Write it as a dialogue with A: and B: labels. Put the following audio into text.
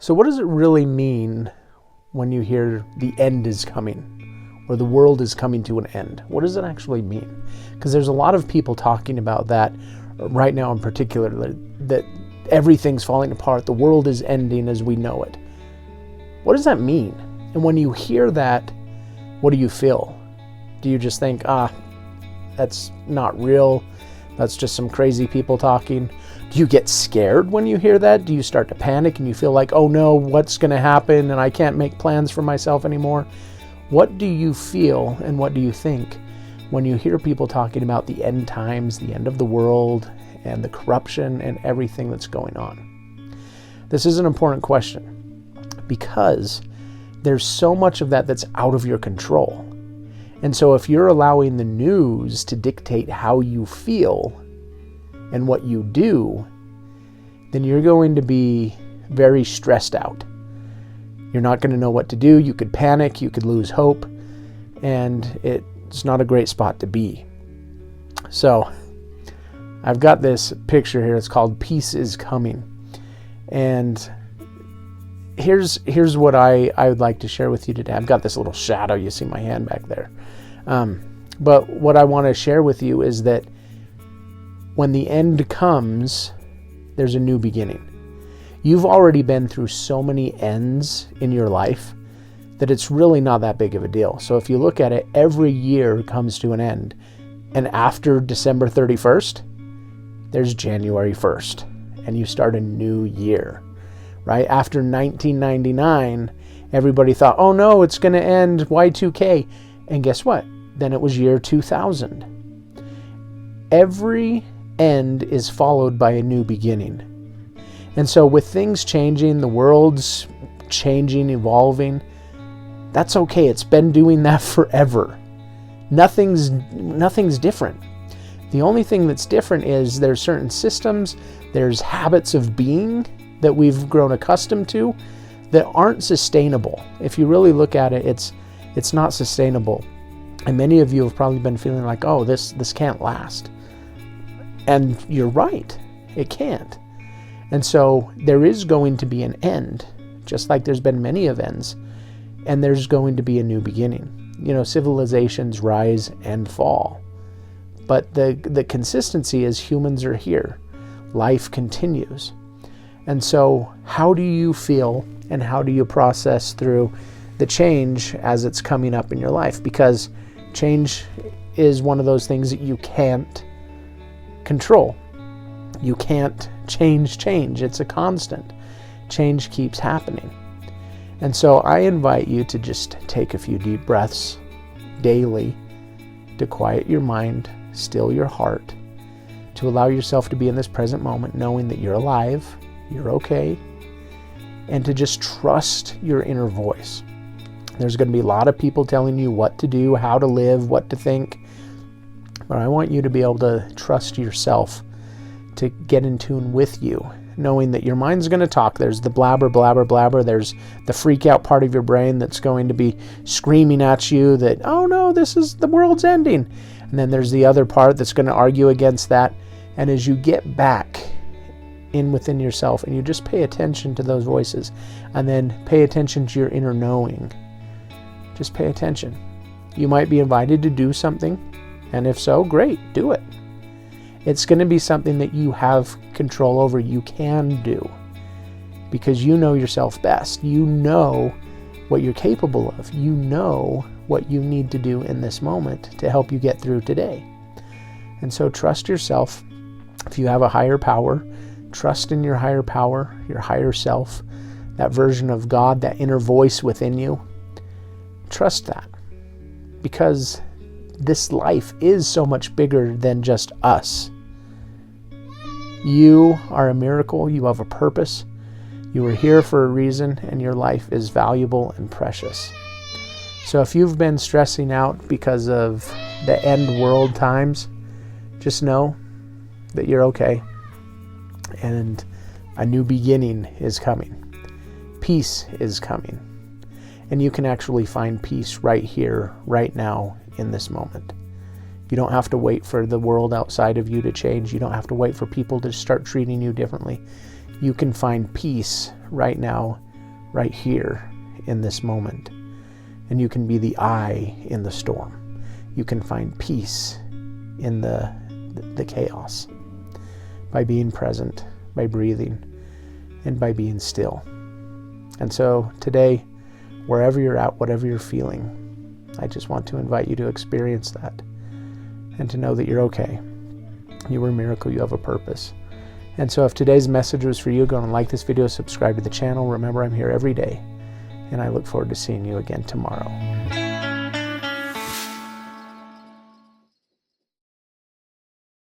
A: So what does it really mean when you hear the end is coming or the world is coming to an end? What does it actually mean? Because there's a lot of people talking about that right now in particular, that everything's falling apart, the world is ending as we know it. What does that mean? And when you hear that, what do you feel? Do you just think, that's not real, that's just some crazy people talking? Do you get scared when you hear that? Do you start to panic and you feel like, oh no, what's going to happen and I can't make plans for myself anymore? What do you feel and what do you think when you hear people talking about the end times, the end of the world, and the corruption and everything that's going on? This is an important question because there's so much of that that's out of your control. And so if you're allowing the news to dictate how you feel and what you do, then you're going to be very stressed out. You're not going to know what to do. You could panic, you could lose hope, and it's not a great spot to be. So I've got this picture here. It's called Peace is Coming. And here's what I would like to share with you today. I've got this little shadow. You see my hand back there. But what I want to share with you is that when the end comes, there's a new beginning. You've already been through so many ends in your life that it's really not that big of a deal. So if you look at it, every year comes to an end. And after December 31st, there's January 1st. And you start a new year, right? After 1999, everybody thought, oh no, it's going to end Y2K. And guess what? Then it was year 2000. Every end is followed by a new beginning. And so with things changing, the world's changing, evolving, that's okay. It's been doing that forever. Nothing's different. The only thing that's different is there's certain systems, there's habits of being that we've grown accustomed to that aren't sustainable. If you really look at it, it's not sustainable. And many of you have probably been feeling like, oh, this can't last. And you're right, it can't. And so there is going to be an end, just like there's been many events, and there's going to be a new beginning. You know, civilizations rise and fall. But the consistency is humans are here. Life continues. And so how do you feel and how do you process through the change as it's coming up in your life? Because change is one of those things that you can't control. You can't change. It's a constant. Change keeps happening. And so I invite you to just take a few deep breaths daily to quiet your mind, still your heart, to allow yourself to be in this present moment, knowing that you're alive, you're okay, and to just trust your inner voice. There's going to be a lot of people telling you what to do, how to live, what to think. But I want you to be able to trust yourself to get in tune with you, knowing that your mind's going to talk. There's the blabber. There's the freak out part of your brain that's going to be screaming at you that, oh no, the world's ending. And then there's the other part that's going to argue against that. And as you get back in within yourself and you just pay attention to those voices and then pay attention to your inner knowing, just pay attention. You might be invited to do something. And if so, great, do it. It's going to be something that you have control over, you can do, because you know yourself best. You know what you're capable of. You know what you need to do in this moment to help you get through today. And so trust yourself. If you have a higher power, trust in your higher power, your higher self, that version of God, that inner voice within you. Trust that, because this life is so much bigger than just us. You are a miracle. You have a purpose. You are here for a reason, and your life is valuable and precious. So if you've been stressing out because of the end world times, just know that you're okay, and a new beginning is coming. Peace is coming. And you can actually find peace right here, right now, in this moment. You don't have to wait for the world outside of you to change. You don't have to wait for people to start treating you differently. You can find peace right now, right here in this moment. And you can be the eye in the storm. You can find peace in the chaos by being present, by breathing, and by being still. And so today, wherever you're at, whatever you're feeling, I just want to invite you to experience that and to know that you're okay. You are a miracle. You have a purpose. And so if today's message was for you, go and like this video, subscribe to the channel. Remember, I'm here every day, and I look forward to seeing you again tomorrow.